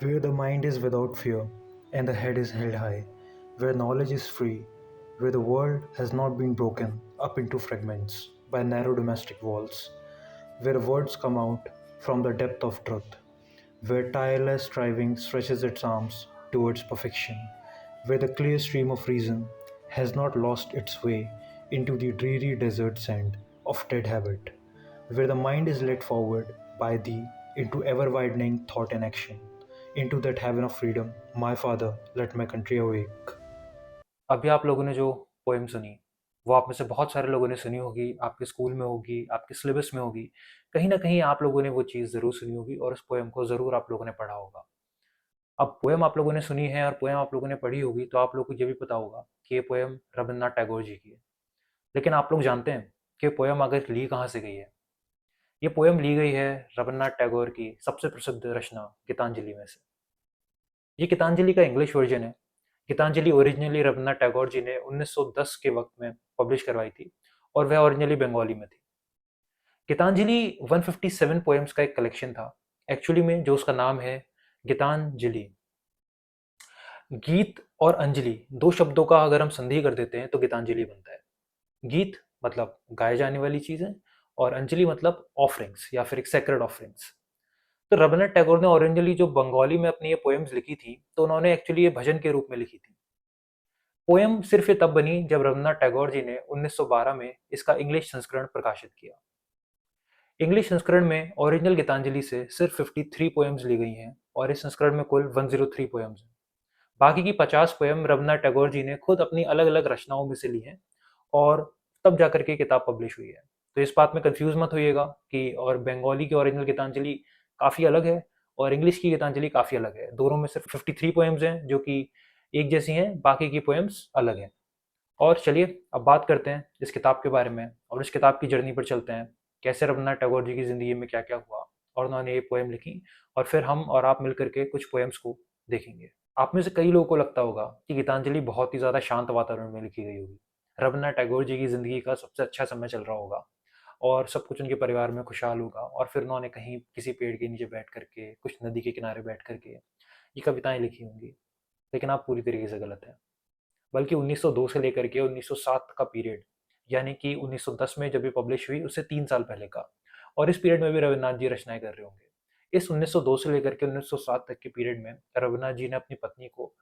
where the mind is without fear and the head is held high, where knowledge is free, where the world has not been broken up into fragments by narrow domestic walls, where words come out from the depth of truth, where tireless striving stretches its arms towards perfection, where the clear stream of reason has not lost its way into the dreary desert sand of dead habit, where the mind is led forward by thee into ever widening thought and action, into that heaven of freedom, my father, let my country awake. अभी आप लोगों ने जो poem सुनी, वो आप में से बहुत सारे लोगों ने सुनी होगी, आपके स्कूल में होगी, आपके सिलेबस में होगी। कहीं न कहीं आप लोगों ने वो चीज़ ज़रूर सुनी होगी और उस पोएम को ज़रूर आप लोगों ने पढ़ा होगा। अब पोएम आप लोगों ने सुनी है और पोएम आप लोगों ने पढ़ी होगी, तो आप लोगों को ये भी पता होगा कि ये पोएम रवींद्रनाथ टैगोर जी की है। लेकिन आप लोग जानते हैं कि ये पोएम आखिर ली कहाँ से गई है? ये पोएम ली गई है रवींद्रनाथ टैगोर की सबसे प्रसिद्ध रचना गीतांजलि में से। ये गीतांजलि का इंग्लिश वर्जन है। गीतांजलि ओरिजिनली रवींद्रनाथ टैगोर जी ने 1910 के वक्त में पब्लिश करवाई थी और वह ओरिजिनली बंगाली में थी। गीतांजलि 157 पोएम्स का एक कलेक्शन था, एक्चुअली में जो उसका नाम है गीतांजलि। गीत और अंजलि दो शब्दों का अगर हम संधि कर देते हैं तो गीतांजलि बनता है। गीत मतलब गाए जाने वाली चीजें और अंजलि मतलब ऑफरिंग्स या फिर एक सेक्रेड ऑफरिंग्स। तो रवींद्रनाथ टैगोर ने ओरिजिनली जो बंगाली में अपनी ये पोएम्स लिखी थी तो उन्होंने एक्चुअली ये भजन के रूप में लिखी थी। पोएम सिर्फ ये तब बनी जब रवींद्रनाथ टैगोर जी ने 1912 में इसका इंग्लिश संस्करण प्रकाशित किया। इंग्लिश संस्करण में ओरिजिनल गीतांजलि से सिर्फ 53 पोएम्स ली गई हैं और इस संस्करण में कुल 103 पोएम्स हैं। बाकी की 50 पोएम रवींद्रनाथ टैगोर जी ने खुद अपनी अलग अलग रचनाओं में से ली हैं और तब जाकर के किताब पब्लिश हुई है। तो इस बात में कंफ्यूज मत होइएगा कि और बंगाली की ओरिजिनल गीतांजलि काफ़ी अलग है और इंग्लिश की गीतांजलि काफ़ी अलग है। दोनों में सिर्फ 53 पोएम्स हैं जो कि एक जैसी हैं, बाकी की पोएम्स अलग हैं। और चलिए अब बात करते हैं इस किताब के बारे में और इस किताब की जर्नी पर चलते हैं। कैसे रवींद्रनाथ टैगोर जी की ज़िंदगी में क्या क्या हुआ और उन्होंने ये पोएम लिखी और फिर हम और आप मिल करके कुछ पोएम्स को देखेंगे। आप में से कई लोगों को लगता होगा कि गीतांजलि बहुत ही ज़्यादा शांत वातावरण में लिखी गई होगी। रवींद्रनाथ टैगोर जी की ज़िंदगी का सबसे अच्छा समय चल रहा होगा और सब कुछ उनके परिवार में खुशहाल होगा और फिर उन्होंने कहीं किसी पेड़ के नीचे बैठ करके, कुछ नदी के किनारे बैठ करके ये कविताएं लिखी होंगी। लेकिन आप पूरी तरीके से गलत हैं। बल्कि 1902 से लेकर के 1907 का पीरियड, यानी कि 1910 में जब ये पब्लिश हुई उससे 3 साल पहले का, और इस पीरियड में भी रविन्द्रनाथ जी रचनाएं कर रहे होंगे। इस 1902 से लेकर के 1907 तक के पीरियड में रविन्द्रनाथ जी ने अपनी पत्नी को,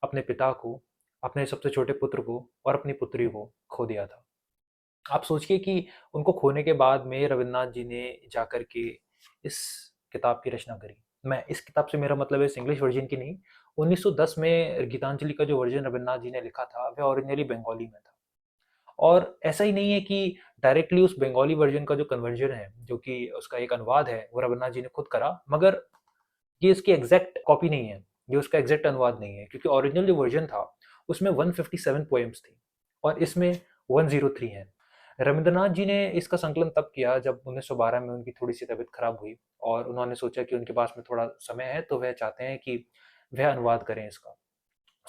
अपने पिता को, अपने सबसे छोटे पुत्र को और अपनी पुत्री को खो दिया था। आप सोचिए कि उनको खोने के बाद में रविन्द्रनाथ जी ने जाकर के इस किताब की रचना करी। मैं इस किताब से मेरा मतलब है इस इंग्लिश वर्जन की नहीं। 1910 में गीतांजलि का जो वर्जन रविन्द्रनाथ जी ने लिखा था वह ओरिजिनली बंगाली में था। और ऐसा ही नहीं है कि डायरेक्टली उस बंगाली वर्जन का जो कन्वर्जन है, जो कि उसका एक अनुवाद है, वो रविन्द्रनाथ जी ने खुद करा, मगर ये इसकी एग्जैक्ट कॉपी नहीं है, ये उसका एग्जैक्ट अनुवाद नहीं है, क्योंकि ओरिजिनल जो वर्जन था उसमें 157 पोएम्स थी और इसमें 103 है। रविंद्रनाथ जी ने इसका संकलन तब किया जब 1912 में उनकी थोड़ी सी तबीयत खराब हुई और उन्होंने सोचा कि उनके पास में थोड़ा समय है तो वह चाहते हैं कि वह अनुवाद करें इसका।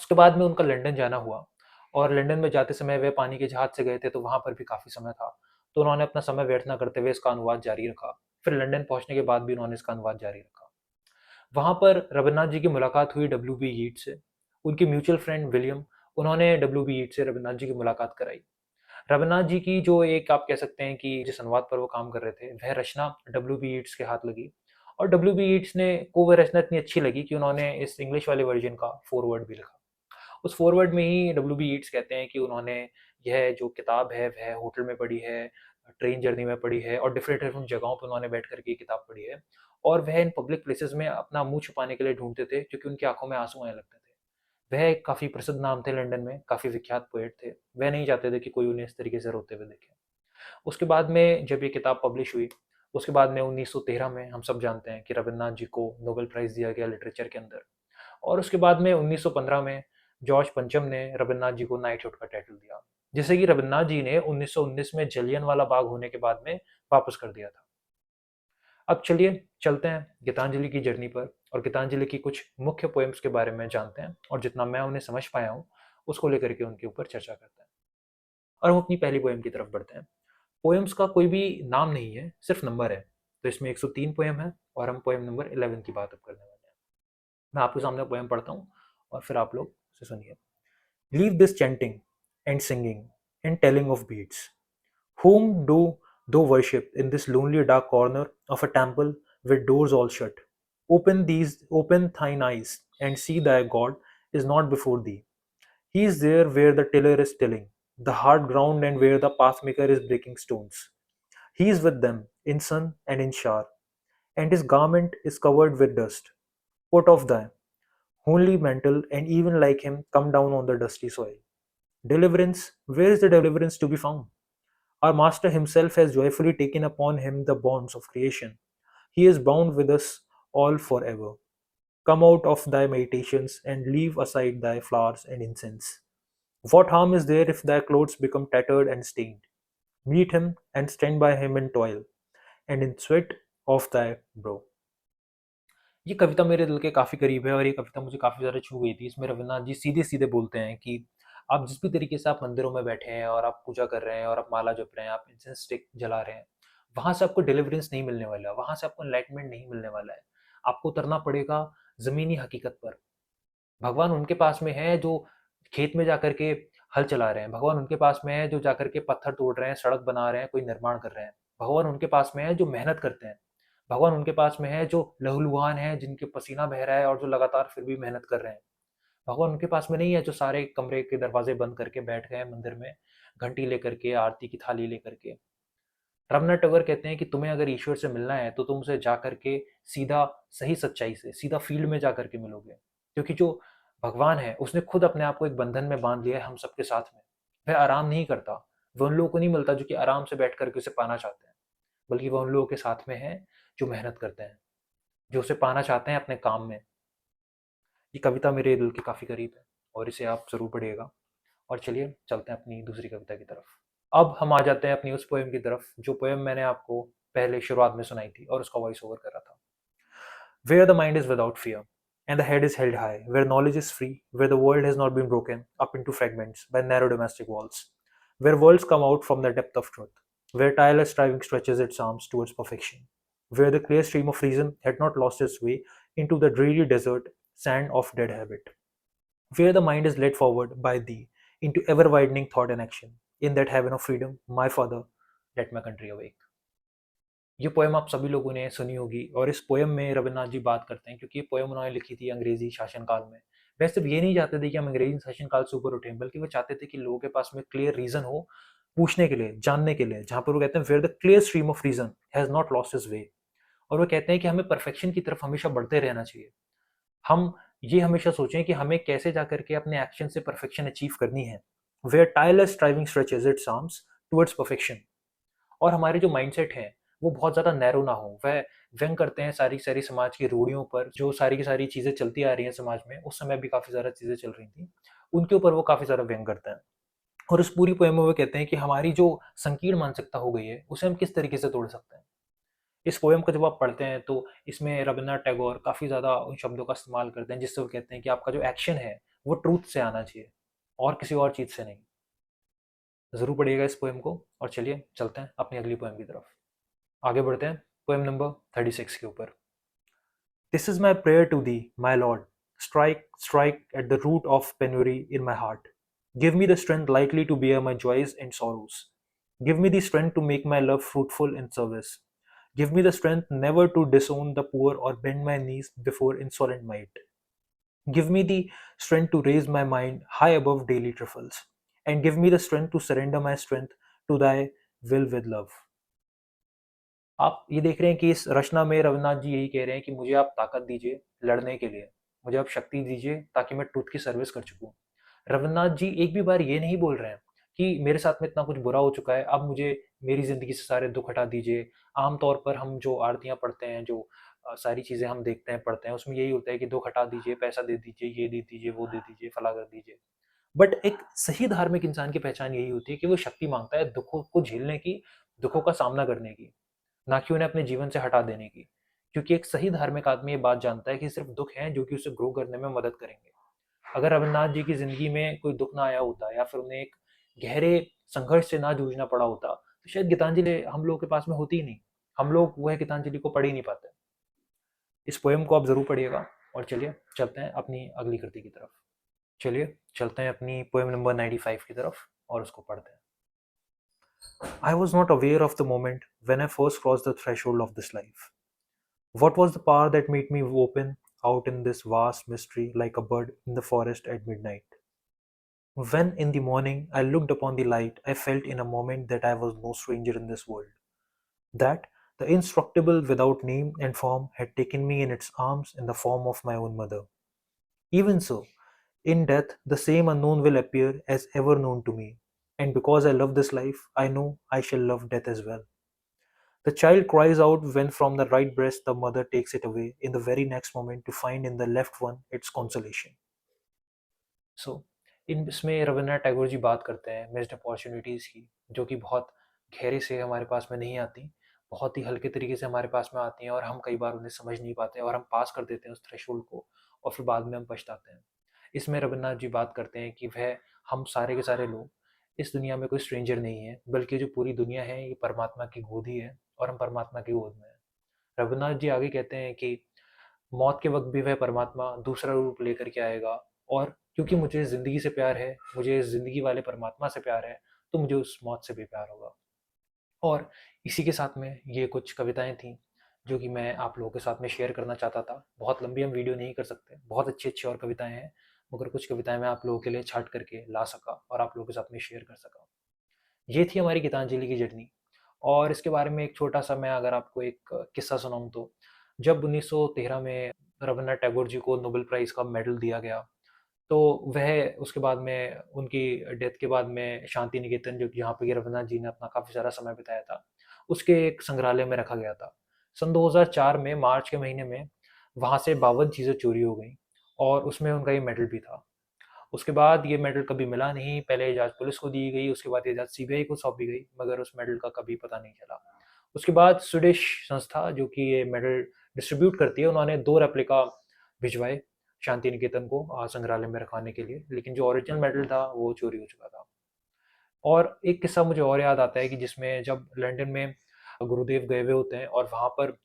उसके बाद में उनका लंदन जाना हुआ और लंदन में जाते समय वे पानी के जहाज से गए थे तो वहां पर भी काफ़ी समय था। तो उन्होंने अपना समय व्यर्थ न करते हुए इसका अनुवाद जारी रखा। फिर लंदन पहुंचने के बाद भी उन्होंने इसका अनुवाद जारी रखा। वहाँ पर रवीन्द्रनाथ जी की मुलाकात हुई डब्ल्यू बी यीट से। उनके म्यूचुअल फ्रेंड विलियम, उन्होंने डब्ल्यू बी यीट से रवीन्द्रनाथ जी की मुलाकात कराई। रवीन्द्रनाथ जी की जो एक आप कह सकते हैं कि जिस अनुवाद पर वो काम कर रहे थे वह रचना डब्ल्यू बी यीट्स के हाथ लगी और डब्ल्यू बी यीट्स ने को वह रचना इतनी अच्छी लगी कि उन्होंने इस इंग्लिश वाले वर्जन का फोरवर्ड भी लिखा। उस फॉरवर्ड में ही डब्ल्यू बी ईट्स कहते हैं कि उन्होंने यह जो किताब है वह होटल में पढ़ी है, ट्रेन जर्नी में पढ़ी है और डिफरेंट डिफरेंट जगहों पर उन्होंने बैठ करके ये किताब पढ़ी है। और वह इन पब्लिक प्लेसेस में अपना मुंह छुपाने के लिए ढूंढते थे क्योंकि उनकी आंखों में आंसू आने लगते थे। वह एक काफ़ी प्रसिद्ध नाम थे लंदन में, काफ़ी विख्यात पोएट थे। वह नहीं चाहते थे कि कोई उन्हें इस तरीके से रोते हुए देखे। उसके बाद में जब ये किताब पब्लिश हुई, उसके बाद में 1913 में हम सब जानते हैं कि रविन्द्रनाथ जी को नोबेल प्राइज़ दिया गया लिटरेचर के अंदर। और उसके बाद में 1915 में जॉर्ज पंचम ने रविन्द्रनाथ जी को नाइटहुड का टाइटल दिया, जिसे कि रविन्द्रनाथ जी ने 1919 में जलियनवाला बाग होने के बाद में वापस कर दिया था। अब चलिए चलते हैं गीतांजलि की जर्नी पर और गीतांजलि की कुछ मुख्य पोएम्स के बारे में जानते हैं और जितना मैं उन्हें समझ पाया हूँ उसको लेकर के उनके ऊपर चर्चा करते हैं। और हम अपनी पहली पोएम की तरफ बढ़ते हैं। पोएम्स का कोई भी नाम नहीं है, सिर्फ नंबर है। तो इसमें 103 पोएम है और हम पोएम नंबर 11 की बात अब करने वाले हैं। मैं आपके सामने पोएम पढ़ता हूँ और फिर आप लोग उसे सुनिए। Leave this chanting and singing and telling of beads, whom do thou worship in this lonely dark corner of a temple with doors all shut? Open thine eyes and see thy God is not before thee. He is there where the tiller is tilling, the hard ground, and where the pathmaker is breaking stones. He is with them in sun and in shower, and his garment is covered with dust. Put off thy homely mantle, and even like him come down on the dusty soil. Deliverance, where is the deliverance to be found? Our Master Himself has joyfully taken upon Him the bonds of creation. He is bound with us all forever. Come out of thy meditations and leave aside thy flowers and incense. What harm is there if thy clothes become tattered and stained? Meet Him and stand by Him in toil and in sweat of thy brow. ये कविता मेरे दिल के काफ़ी करीब है और ये कविता मुझे काफ़ी ज़्यादा छू गई थी। इसमें रवीन्द्रनाथ जी सीधे-सीधे बोलते हैं कि आप जिस भी तरीके से आप मंदिरों में बैठे हैं और आप पूजा कर रहे हैं और आप माला जप रहे हैं, आप इंसेंस स्टिक जला रहे हैं, वहाँ से आपको डिलीवरेंस नहीं मिलने वाला है, वहाँ से आपको एनलाइटमेंट नहीं मिलने वाला है। आपको उतरना पड़ेगा ज़मीनी हकीकत पर। भगवान उनके पास में है जो खेत में जाकर के हल चला रहे हैं, भगवान उनके पास में है जो जाकर के पत्थर तोड़ रहे हैं, सड़क बना रहे हैं, कोई निर्माण कर रहे हैं। भगवान उनके पास में है जो मेहनत करते हैं। भगवान उनके पास में है जो लहूलुहान है, जिनके पसीना बह रहा है और जो लगातार फिर भी मेहनत कर रहे हैं। भगवान उनके पास में नहीं है जो सारे कमरे के दरवाजे बंद करके बैठ गए मंदिर में, घंटी लेकर के, आरती की थाली लेकर के। रवीन्द्रनाथ टैगोर कहते हैं कि तुम्हें अगर ईश्वर से मिलना है तो तुम उसे जा करके सीधा सही सच्चाई से, सीधा फील्ड में जा करके मिलोगे। क्योंकि जो भगवान है उसने खुद अपने आप को एक बंधन में बांध लिया है हम सबके साथ में। वह आराम नहीं करता, वह उन लोगों को नहीं मिलता जो कि आराम से बैठ करके उसे पाना चाहते हैं, बल्कि वह उन लोगों के साथ में है जो मेहनत करते हैं, जो उसे पाना चाहते हैं अपने काम में। ये कविता मेरे दिल के काफ़ी करीब है और इसे आप ज़रूर पढ़िएगा। और चलिए चलते हैं अपनी दूसरी कविता की तरफ। अब हम आ जाते हैं अपनी उस पोएम की तरफ जो पोएम मैंने आपको पहले शुरुआत में सुनाई थी और उसका वॉइस ओवर कर रहा था। Where the mind is without fear and the head is held high, where knowledge is free, where the world has not been broken up into fragments by narrow domestic walls, where worlds come out from the depth of truth, where tireless striving stretches its arms towards perfection, where the clear stream of reason had not lost its way into the dreary desert sand of dead habit, where the mind is led forward by thee into ever widening thought and action, in that heaven of freedom, my father, let my country awake. ये poem आप सभी लोगों ने सुनी होगी और इस poem में रवीन्द्रनाथ जी बात करते हैं क्योंकि ये पोएम उन्होंने लिखी थी अंग्रेजी शासनकाल में। वह सिर्फ ये नहीं चाहते थे कि हम अंग्रेजी शासनकाल से ऊपर उठें, बल्कि वो चाहते थे कि लोगों के पास में क्लियर रीजन हो पूछने के लिए, जानने के लिए, जहाँ पर वो कहते हैं where the clear stream of reason has not lost his way. और वो कहते हैं कि हमें परफेक्शन की तरफ हमेशा बढ़ते रहना चाहिए। हम ये हमेशा सोचें कि हमें कैसे जाकर के अपने एक्शन से परफेक्शन अचीव करनी है। Where tireless striving stretches its arms towards perfection. और हमारे जो माइंडसेट है वो बहुत ज़्यादा नैरो ना हो, वह व्यंग करते हैं सारी सारी समाज की रूढ़ियों पर, जो सारी की सारी चीज़ें चलती आ रही हैं समाज में, उस समय भी काफ़ी ज़्यादा चीज़ें चल रही थी, उनके ऊपर वो काफ़ी ज़्यादा व्यंग करते हैं। और उस पूरी पोएम में वो कहते हैं कि हमारी जो संकीर्ण मानसिकता हो गई है उसे हम किस तरीके से तोड़ सकते हैं। इस पोएम को जब आप पढ़ते हैं तो इसमें रवीन्द्रनाथ टैगोर काफ़ी ज़्यादा उन शब्दों का इस्तेमाल करते हैं जिससे वो कहते हैं कि आपका जो एक्शन है वो ट्रूथ से आना चाहिए और किसी और चीज़ से नहीं। ज़रूर पढ़िएगा इस पोएम को और चलिए चलते हैं अपनी अगली पोएम की तरफ। आगे बढ़ते हैं पोएम नंबर 36 के ऊपर। This is my prayer to thee, my Lord. Strike at the root of penury in my heart. Give me the strength lightly to bear my joys and sorrows. Give me the strength to make my love fruitful in service. Give me the strength never to disown the poor or bend my knees before insolent might. Give me the strength to raise my mind high above daily trifles. And give me the strength to surrender my strength to thy will with love. आप ये देख रहे हैं कि इस रचना में रवीन्द्रनाथ जी यही कह रहे हैं कि मुझे आप ताकत दीजिए लड़ने के लिए, मुझे आप शक्ति दीजिए ताकि मैं ट्रुथ की सर्विस कर सकूँ। रवीन्द्रनाथ जी एक भी बार ये नहीं बोल रहे हैं कि मेरे साथ में इतना कुछ बुरा हो चुका है, अब मुझे मेरी ज़िंदगी से सारे दुख हटा दीजिए। आम तौर पर हम जो आरतियाँ पढ़ते हैं, जो सारी चीज़ें हम देखते हैं, पढ़ते हैं, उसमें यही होता है कि दुख हटा दीजिए, पैसा दे दीजिए, ये दे दीजिए, वो दे दीजिए, फला कर दीजिए। बट एक सही धार्मिक इंसान की पहचान यही होती है कि वो शक्ति माँगता है दुखों को झेलने की, दुखों का सामना करने की, ना कि उन्हें अपने जीवन से हटा देने की। क्योंकि एक सही धार्मिक आदमी ये बात जानता है कि सिर्फ दुख हैं जो कि उसे ग्रो करने में मदद करेंगे। अगर रवीन्द्रनाथ जी की ज़िंदगी में कोई दुख ना आया होता या फिर उन्हें एक गहरे संघर्ष से ना जूझना पड़ा होता, तो शायद गीतांजलि हम लोगों के पास में होती ही नहीं। हम लोग वह गीतांजलि को पढ़ ही नहीं पाते। इस पोएम को आप ज़रूर पढ़िएगा और चलिए चलते हैं अपनी अगली कृति की तरफ। चलिए चलते हैं अपनी पोएम नंबर 95 की तरफ और उसको पढ़ते हैं। I was not aware of the moment when I first crossed the threshold of this life. What was the power that made me open out in this vast mystery like a bird in the forest at midnight? When in the morning I looked upon the light, I felt in a moment that I was no stranger in this world, that the indestructible without name and form had taken me in its arms in the form of my own mother. Even so, in death, the same unknown will appear as ever known to me. And because I love this life, I know I shall love death as well. The child cries out when from the right breast the mother takes it away in the very next moment to find in the left one its consolation. सो इन इसमें रविन्द्रनाथ टैगोर जी बात करते हैं missed opportunities की, जो कि बहुत गहरे से हमारे पास में नहीं आती, बहुत ही हल्के तरीके से हमारे पास में आती हैं और हम कई बार उन्हें समझ नहीं पाते और हम पास कर देते हैं उस थ्रेशोल्ड को और फिर बाद में हम पछताते हैं। इसमें रविन्द्रनाथ जी बात करते हैं कि वह हम सारे के सारे लोग इस दुनिया में कोई स्ट्रेंजर नहीं है, बल्कि जो पूरी दुनिया है ये परमात्मा की गोद ही है और हम परमात्मा की गोद में हैं। रविन्द्रनाथ जी आगे कहते हैं कि मौत के वक्त भी वह परमात्मा दूसरा रूप लेकर के आएगा और क्योंकि मुझे ज़िंदगी से प्यार है, मुझे ज़िंदगी वाले परमात्मा से प्यार है, तो मुझे उस मौत से भी प्यार होगा। और इसी के साथ में ये कुछ कविताएँ थीं, जो कि मैं आप लोगों के साथ में शेयर करना चाहता था। बहुत लंबी हम वीडियो नहीं कर सकते, बहुत अच्छी-अच्छी और कविताएँ हैं, मगर कुछ कविताएँ मैं आप लोगों के लिए छाँट करके ला सका और आप लोगों के साथ में शेयर कर सका। ये थी हमारी गीतांजलि की जर्नी। और इसके बारे में एक छोटा-सा मैं अगर आपको एक किस्सा सुनाऊँ तो, जब 1913 में रवीन्द्रनाथ टैगोर जी को नोबेल प्राइज़ का मेडल दिया गया, तो वह उसके बाद में उनकी डेथ के बाद में शांति निकेतन जो कि जहाँ पे रवीन्द्रनाथ जी ने अपना काफ़ी सारा समय बिताया था, उसके एक संग्रहालय में रखा गया था। सन 2004 में मार्च के महीने में वहाँ से 52 चीज़ें चोरी हो गईं और उसमें उनका ये मेडल भी था। उसके बाद ये मेडल कभी मिला नहीं, पहले ये जाँच पुलिस को दी गई, उसके बाद ये जाँच सीबीआई को सौंपी गई, मगर उस मेडल का कभी पता नहीं चला। उसके बाद स्वीडिश संस्था जो कि ये मेडल डिस्ट्रीब्यूट करती है, उन्होंने 2 रेप्लिका भिजवाए शांति निकेतन को संग्रहालय में रखवाने के लिए, लेकिन जो ओरिजिनल मेडल था वो चोरी हो चुका था। और एक किस्सा मुझे और याद आता है कि जिसमें जब लंदन में गुरुदेव गए हुए होते हैं और वहाँ पर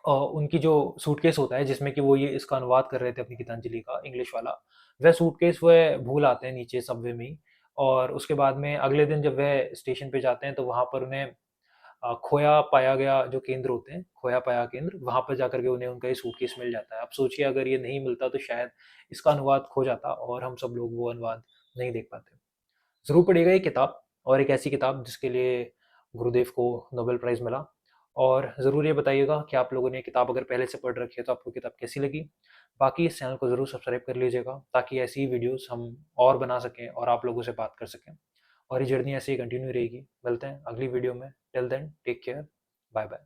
उनकी जो सूटकेस होता है जिसमें कि वो ये इसका अनुवाद कर रहे थे अपनी गीतांजलि का इंग्लिश वाला, वह सूटकेस वह भूल आते हैं नीचे सबवे में ही। और उसके बाद में अगले दिन जब वह स्टेशन पे जाते हैं तो वहाँ पर उन्हें खोया पाया गया जो केंद्र होते हैं, खोया पाया केंद्र, वहाँ पर जाकर के उन्हें उनका ये सूटकेस मिल जाता है। अब सोचिए अगर ये नहीं मिलता तो शायद इसका अनुवाद खो जाता और हम सब लोग वो अनुवाद नहीं देख पाते। ज़रूर पढ़िएगा ये किताब और एक ऐसी किताब जिसके लिए गुरुदेव को नोबेल प्राइज़ मिला। और ज़रूर ये बताइएगा कि आप लोगों ने ये किताब अगर पहले से पढ़ रखी है तो आपको किताब कैसी लगी। बाकी इस चैनल को ज़रूर सब्सक्राइब कर लीजिएगा ताकि ऐसी ही वीडियोस हम और बना सकें और आप लोगों से बात कर सकें और ये जर्नी ऐसे ही कंटिन्यू रहेगी। मिलते हैं अगली वीडियो में। Till then take care, bye bye.